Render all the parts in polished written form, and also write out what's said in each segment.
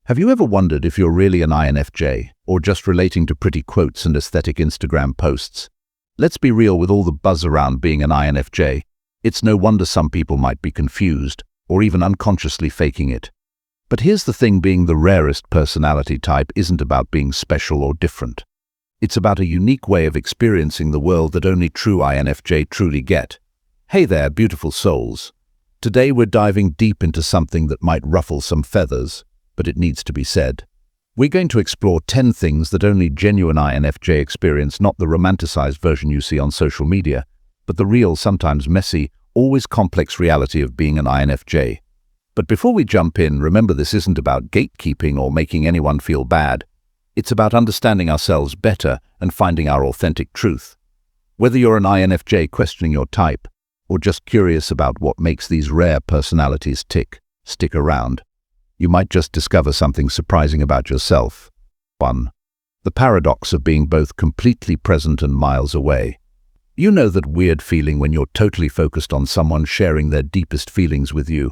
Have you ever wondered if you're really an INFJ, or just relating to pretty quotes and aesthetic Instagram posts? Let's be real, with all the buzz around being an INFJ, it's no wonder some people might be confused, or even unconsciously faking it. But here's the thing, being the rarest personality type isn't about being special or different. It's about a unique way of experiencing the world that only true INFJ truly get. Hey there, beautiful souls. Today we're diving deep into something that might ruffle some feathers, but it needs to be said. We're going to explore 10 things that only genuine INFJ experience, not the romanticized version you see on social media, but the real, sometimes messy, always complex reality of being an INFJ. But before we jump in, remember, this isn't about gatekeeping or making anyone feel bad. It's about understanding ourselves better and finding our authentic truth. Whether you're an INFJ questioning your type, or just curious about what makes these rare personalities tick, stick around. You might just discover something surprising about yourself. 1. The paradox of being both completely present and miles away. You know that weird feeling when you're totally focused on someone sharing their deepest feelings with you,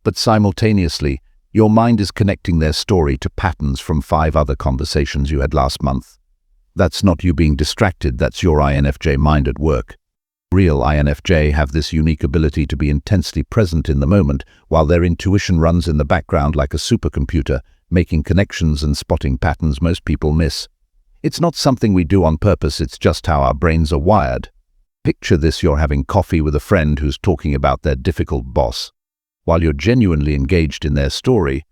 but simultaneously, your mind is connecting their story to patterns from 5 other conversations you had last month. That's not you being distracted, that's your INFJ mind at work. Real INFJ have this unique ability to be intensely present in the moment, while their intuition runs in the background like a supercomputer, making connections and spotting patterns most people miss. It's not something we do on purpose, it's just how our brains are wired. Picture this: you're having coffee with a friend who's talking about their difficult boss. While you're genuinely engaged in their story,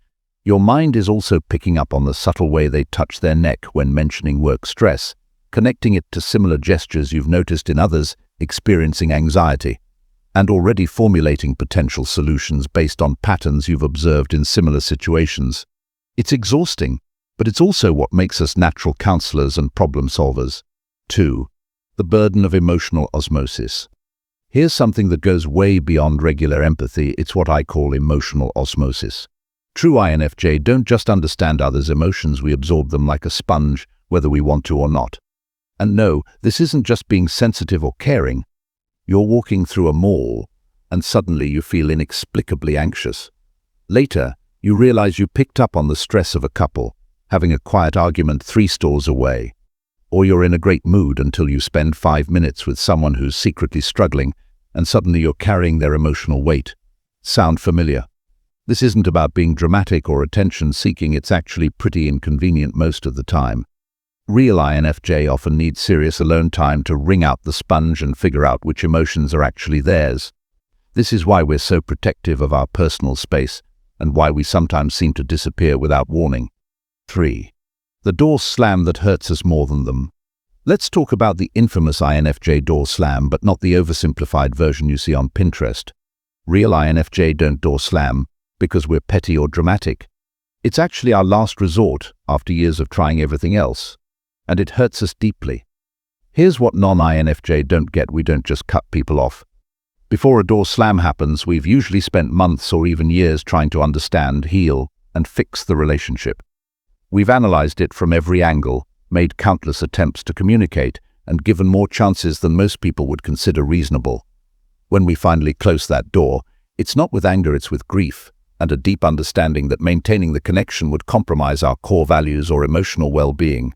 your mind is also picking up on the subtle way they touch their neck when mentioning work stress, connecting it to similar gestures you've noticed in others experiencing anxiety, and already formulating potential solutions based on patterns you've observed in similar situations. It's exhausting, but it's also what makes us natural counselors and problem solvers. 2. The burden of emotional osmosis. Here's something that goes way beyond regular empathy. It's what I call emotional osmosis. True INFJ don't just understand others' emotions, we absorb them like a sponge, whether we want to or not. And no, this isn't just being sensitive or caring. You're walking through a mall, and suddenly you feel inexplicably anxious. Later, you realize you picked up on the stress of a couple, having a quiet argument 3 stores away. Or you're in a great mood until you spend 5 minutes with someone who's secretly struggling, and suddenly you're carrying their emotional weight. Sound familiar? This isn't about being dramatic or attention-seeking, it's actually pretty inconvenient most of the time. Real INFJ often need serious alone time to wring out the sponge and figure out which emotions are actually theirs. This is why we're so protective of our personal space, and why we sometimes seem to disappear without warning. 3. The door slam that hurts us more than them. Let's talk about the infamous INFJ door slam, but not the oversimplified version you see on Pinterest. Real INFJ don't door slam because we're petty or dramatic. It's actually our last resort after years of trying everything else, and it hurts us deeply. Here's what non-INFJ don't get: we don't just cut people off. Before a door slam happens, we've usually spent months or even years trying to understand, heal, and fix the relationship. We've analyzed it from every angle, made countless attempts to communicate, and given more chances than most people would consider reasonable. When we finally close that door, it's not with anger, it's with grief, and a deep understanding that maintaining the connection would compromise our core values or emotional well-being.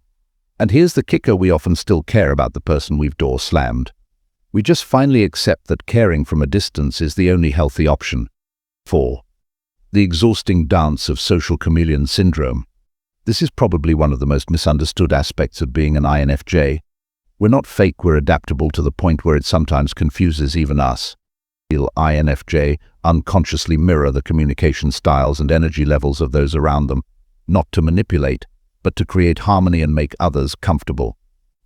And here's the kicker: we often still care about the person we've door slammed. We just finally accept that caring from a distance is the only healthy option. 4. The exhausting dance of social chameleon syndrome. This is probably one of the most misunderstood aspects of being an INFJ. We're not fake, we're adaptable to the point where it sometimes confuses even us. Real INFJ unconsciously mirror the communication styles and energy levels of those around them, not to manipulate, but to create harmony and make others comfortable.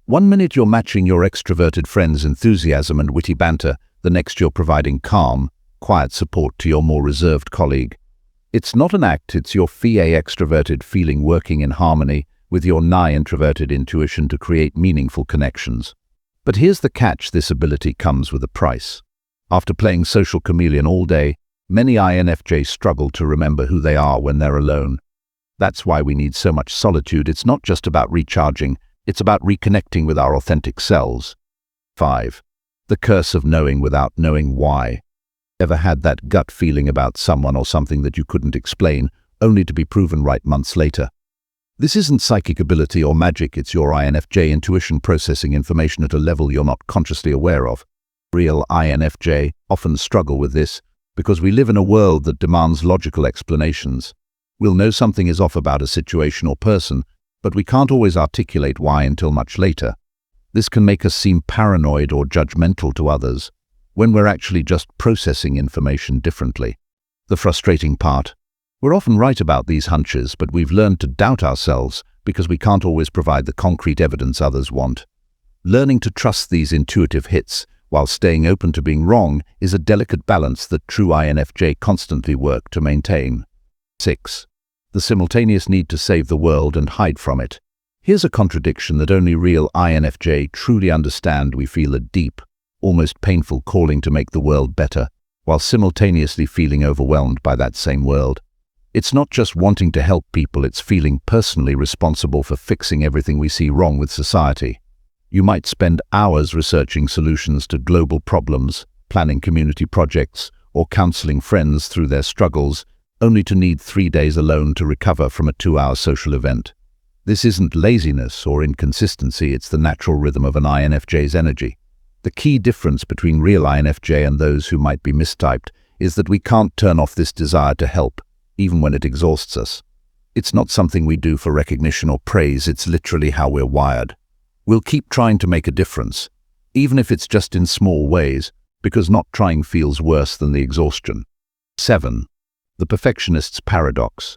1 minute you're matching your extroverted friend's enthusiasm and witty banter, the next you're providing calm, quiet support to your more reserved colleague. It's not an act, it's your FA extroverted feeling working in harmony with your NI introverted intuition to create meaningful connections. But here's the catch: this ability comes with a price. After playing social chameleon all day, many INFJs struggle to remember who they are when they're alone. That's why we need so much solitude. It's not just about recharging, it's about reconnecting with our authentic selves. 5. The curse of knowing without knowing why. Ever had that gut feeling about someone or something that you couldn't explain, only to be proven right months later. This isn't psychic ability or magic, it's your INFJ intuition processing information at a level you're not consciously aware of. Real INFJ often struggle with this because we live in a world that demands logical explanations. We'll know something is off about a situation or person, but we can't always articulate why until much later. This can make us seem paranoid or judgmental to others, when we're actually just processing information differently. The frustrating part: we're often right about these hunches, but we've learned to doubt ourselves because we can't always provide the concrete evidence others want. Learning to trust these intuitive hits while staying open to being wrong is a delicate balance that true INFJ constantly work to maintain. 6. The simultaneous need to save the world and hide from it. Here's a contradiction that only real INFJ truly understand. We feel a deep, almost painful calling to make the world better, while simultaneously feeling overwhelmed by that same world. It's not just wanting to help people, it's feeling personally responsible for fixing everything we see wrong with society. You might spend hours researching solutions to global problems, planning community projects, or counseling friends through their struggles, only to need 3 days alone to recover from a 2-hour social event. This isn't laziness or inconsistency, it's the natural rhythm of an INFJ's energy. The key difference between real INFJ and those who might be mistyped is that we can't turn off this desire to help, even when it exhausts us. It's not something we do for recognition or praise, it's literally how we're wired. We'll keep trying to make a difference, even if it's just in small ways, because not trying feels worse than the exhaustion. 7. The perfectionist's paradox.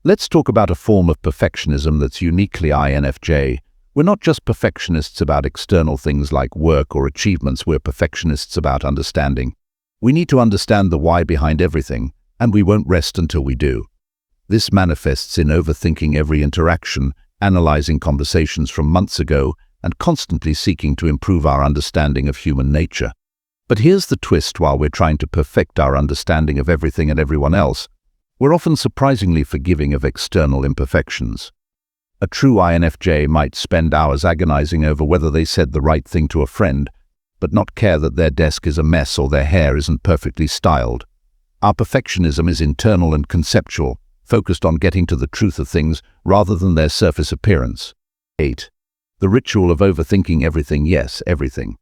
Let's talk about a form of perfectionism that's uniquely INFJ. We're not just perfectionists about external things like work or achievements, we're perfectionists about understanding. We need to understand the why behind everything, and we won't rest until we do. This manifests in overthinking every interaction, analyzing conversations from months ago, and constantly seeking to improve our understanding of human nature. But here's the twist: while we're trying to perfect our understanding of everything and everyone else, we're often surprisingly forgiving of external imperfections. A true INFJ might spend hours agonizing over whether they said the right thing to a friend, but not care that their desk is a mess or their hair isn't perfectly styled. Our perfectionism is internal and conceptual, focused on getting to the truth of things rather than their surface appearance. 8. The ritual of overthinking everything. Yes, everything.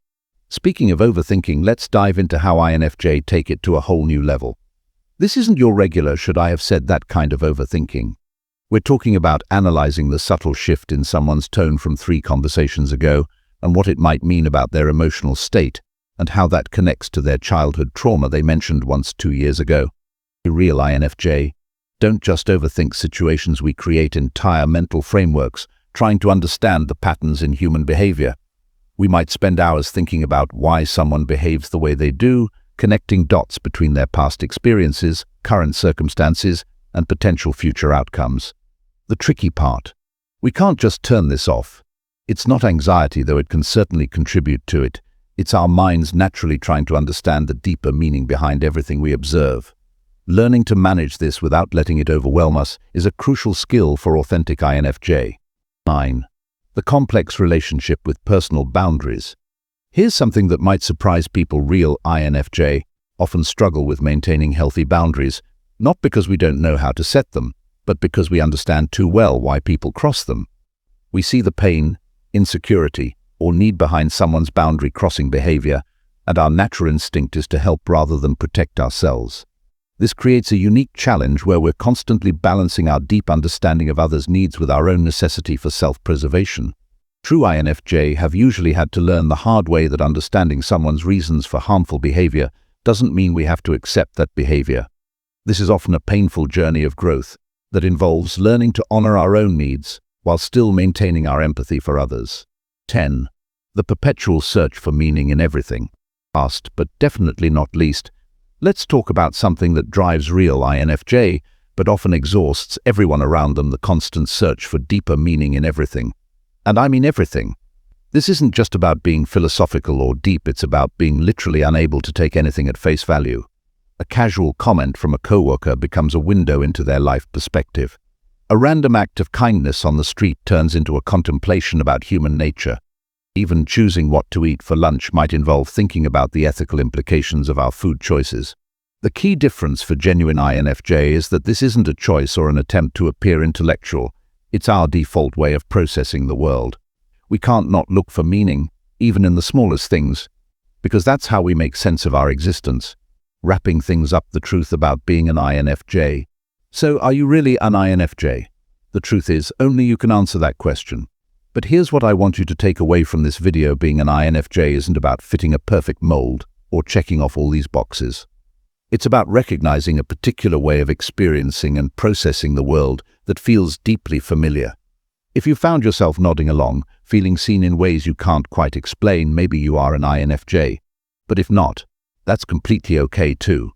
Speaking of overthinking, let's dive into how INFJ take it to a whole new level. This isn't your regular "should I have said that" kind of overthinking. We're talking about analyzing the subtle shift in someone's tone from 3 conversations ago and what it might mean about their emotional state and how that connects to their childhood trauma they mentioned once 2 years ago. Real INFJ don't just overthink situations, we create entire mental frameworks trying to understand the patterns in human behavior. We might spend hours thinking about why someone behaves the way they do, connecting dots between their past experiences, current circumstances, and potential future outcomes. The tricky part: we can't just turn this off. It's not anxiety, though it can certainly contribute to it. It's our minds naturally trying to understand the deeper meaning behind everything we observe. Learning to manage this without letting it overwhelm us is a crucial skill for authentic INFJ. 9. The complex relationship with personal boundaries. Here's something that might surprise people. Real INFJ often struggle with maintaining healthy boundaries, not because we don't know how to set them, but because we understand too well why people cross them. We see the pain, insecurity, or need behind someone's boundary-crossing behavior, and our natural instinct is to help rather than protect ourselves. This creates a unique challenge where we're constantly balancing our deep understanding of others' needs with our own necessity for self-preservation. True INFJ have usually had to learn the hard way that understanding someone's reasons for harmful behavior doesn't mean we have to accept that behavior. This is often a painful journey of growth that involves learning to honor our own needs while still maintaining our empathy for others. 10. The perpetual search for meaning in everything. Last, but definitely not least, let's talk about something that drives real INFJ, but often exhausts everyone around them: the constant search for deeper meaning in everything. And I mean everything. This isn't just about being philosophical or deep, it's about being literally unable to take anything at face value. A casual comment from a coworker becomes a window into their life perspective. A random act of kindness on the street turns into a contemplation about human nature. Even choosing what to eat for lunch might involve thinking about the ethical implications of our food choices. The key difference for genuine INFJ is that this isn't a choice or an attempt to appear intellectual. It's our default way of processing the world. We can't not look for meaning, even in the smallest things, because that's how we make sense of our existence, wrapping things up the truth about being an INFJ. So, are you really an INFJ? The truth is, only you can answer that question. But here's what I want you to take away from this video: being an INFJ isn't about fitting a perfect mold or checking off all these boxes. It's about recognizing a particular way of experiencing and processing the world that feels deeply familiar. If you found yourself nodding along, feeling seen in ways you can't quite explain, maybe you are an INFJ. But if not, that's completely okay too.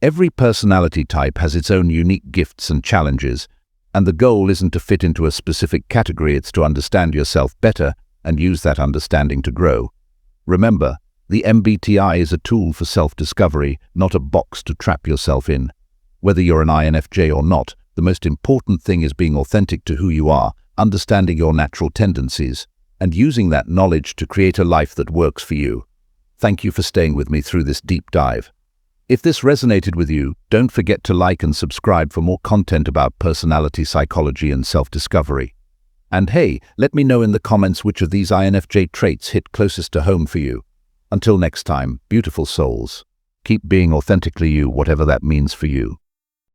Every personality type has its own unique gifts and challenges, and the goal isn't to fit into a specific category, it's to understand yourself better and use that understanding to grow. Remember, the MBTI is a tool for self-discovery, not a box to trap yourself in. Whether you're an INFJ or not, the most important thing is being authentic to who you are, understanding your natural tendencies, and using that knowledge to create a life that works for you. Thank you for staying with me through this deep dive. If this resonated with you, don't forget to like and subscribe for more content about personality psychology and self-discovery. And hey, let me know in the comments which of these INFJ traits hit closest to home for you. Until next time, beautiful souls, keep being authentically you, whatever that means for you.